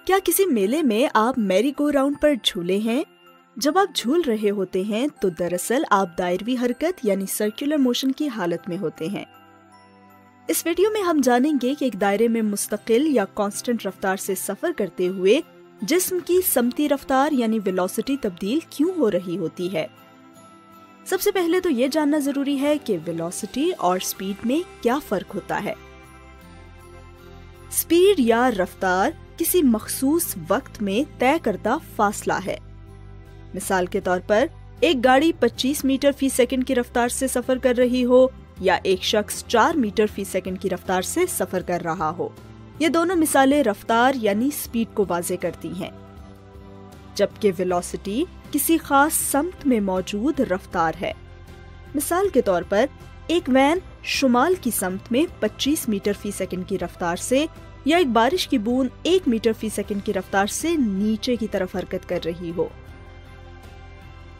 क्या किसी मेले में आप मैरी गो राउंड पर झूले हैं? जब आप झूल रहे होते हैं तो दरअसल आप दायरवी हरकत यानी सर्कुलर मोशन की हालत में होते हैं। इस वीडियो में हम जानेंगे कि एक दायरे में मुस्तकिल या कांस्टेंट रफ्तार से सफर करते हुए जिस्म की समती रफ्तार यानी वेलोसिटी तब्दील क्यों हो रही होती है। सबसे पहले तो ये जानना जरूरी है कि वेलोसिटी और स्पीड में क्या फर्क होता है। स्पीड या रफ्तार किसी मखसूस वक्त में तय करदा फासला है। मिसाल के तौर पर एक गाड़ी 25 मीटर फी सेकंड की रफ्तार से सफर कर रही हो या एक शख्स 4 मीटर फी सेकंड की रफ्तार से सफर कर रहा हो। ये दोनों मिसालें रफ्तार यानी स्पीड को वाज़े करती हैं, जबकि वेलोसिटी किसी खास समत में मौजूद रफ्तार है। मिसाल के तौर पर एक वैन शुमाल की समत में 25 मीटर फी सेकंड की रफ्तार से या एक बारिश की बूंद 1 मीटर फी सेकंड की रफ्तार से नीचे की तरफ हरकत कर रही हो।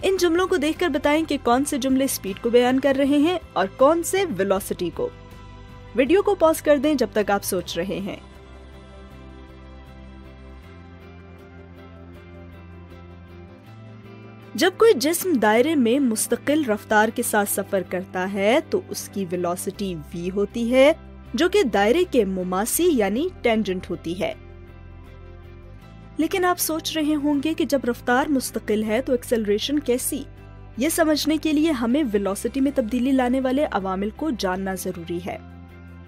इन जुमलों को देखकर बताएं कि कौन से जुमले स्पीड को बयान कर रहे हैं और कौन से वेलोसिटी को। वीडियो को पॉज कर दें जब तक आप सोच रहे हैं। जब कोई जिस्म दायरे में मुस्तकिल रफ्तार के साथ सफर करता है तो उसकी वेलोसिटी v होती है, जो कि दायरे के मुमासी यानी टेंजेंट होती है। लेकिन आप सोच रहे होंगे कि जब रफ्तार मुस्तकिल है तो एक्सेलरेशन कैसी? ये समझने के लिए हमें वेलोसिटी में तब्दीली लाने वाले अवामिल को जानना जरूरी है।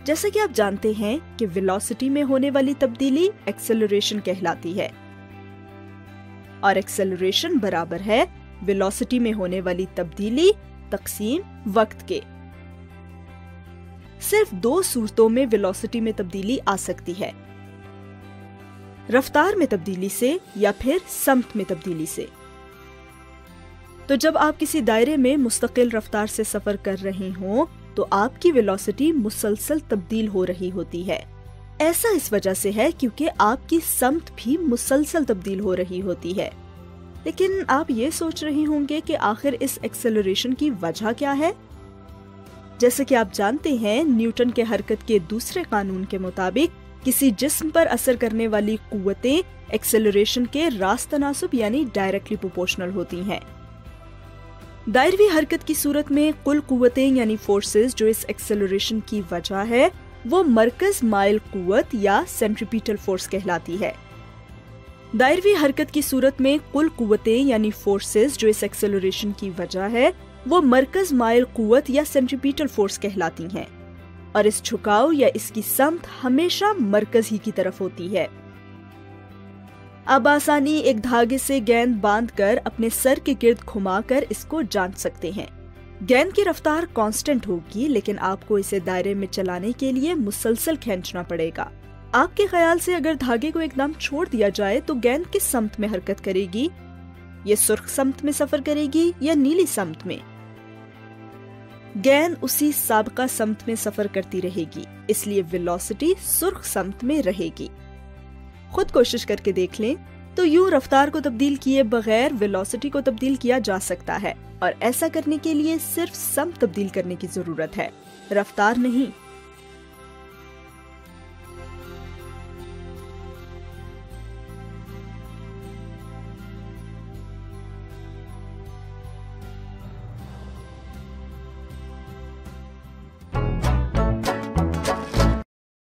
जैसा कि आप जानते हैं कि वेलोसिटी में होने वाली तब्दीली एक्सेलरेशन कहलाती है और एक्सेलरेशन बराबर है वेलोसिटी में होने वाली तब्दीली तकसीम वक्त के। सिर्फ 2 सूरतों में वेलोसिटी में तब्दीली आ सकती है, रफ्तार में तब्दीली से या फिर समत में तब्दीली से। तो जब आप किसी दायरे में मुस्तकिल रफ्तार से सफर कर रहे हों तो आपकी वेलोसिटी मुसलसल तब्दील हो रही होती है। ऐसा इस वजह से है क्योंकि आपकी समत भी मुसलसल तब्दील हो रही होती है। लेकिन आप ये सोच रहे होंगे कि आखिर इस एक्सेलरेशन की वजह क्या है। जैसे कि आप जानते हैं, न्यूटन के हरकत के दूसरे कानून के मुताबिक किसी जिस्म पर असर करने वाली कुव्वतें एक्सेलरेशन के रास्त तनासुब यानी डायरेक्टली प्रोपोर्शनल होती हैं। दायरवी हरकत की सूरत में कुल कुव्वतें यानी फोर्सेस जो इस एक्सेलरेशन की वजह है वो मरकज माइल कुव्वत या सेंट्रीपिटल फोर्स कहलाती है। दायरवी हरकत की सूरत में कुल कुव्वतें यानी फोर्सेस जो इस एक्सेलरेशन की वजह है वो मरकज माइल कुव्वत या सेंट्रीपिटल फोर्स कहलाती हैं और इस झुकाव या इसकी समत हमेशा मरकज ही की तरफ होती है। अब आसानी एक धागे से गेंद बांधकर अपने सर के गिर्द घुमाकर इसको जांच सकते हैं। गेंद की रफ्तार कांस्टेंट होगी, लेकिन आपको इसे दायरे में चलाने के लिए मुसलसल खींचना पड़ेगा। आपके ख्याल से अगर धागे को एकदम छोड़ दिया जाए तो गेंद किस समत में हरकत करेगी? ये सुर्ख समत में सफर करेगी या नीली समत में? गेंद उसी साबका समत में सफर करती रहेगी, इसलिए वेलोसिटी सुर्ख समत में रहेगी। खुद कोशिश करके देख लें तो यूं रफ्तार को तब्दील किए बगैर वेलोसिटी को तब्दील किया जा सकता है और ऐसा करने के लिए सिर्फ समत तब्दील करने की जरूरत है, रफ्तार नहीं।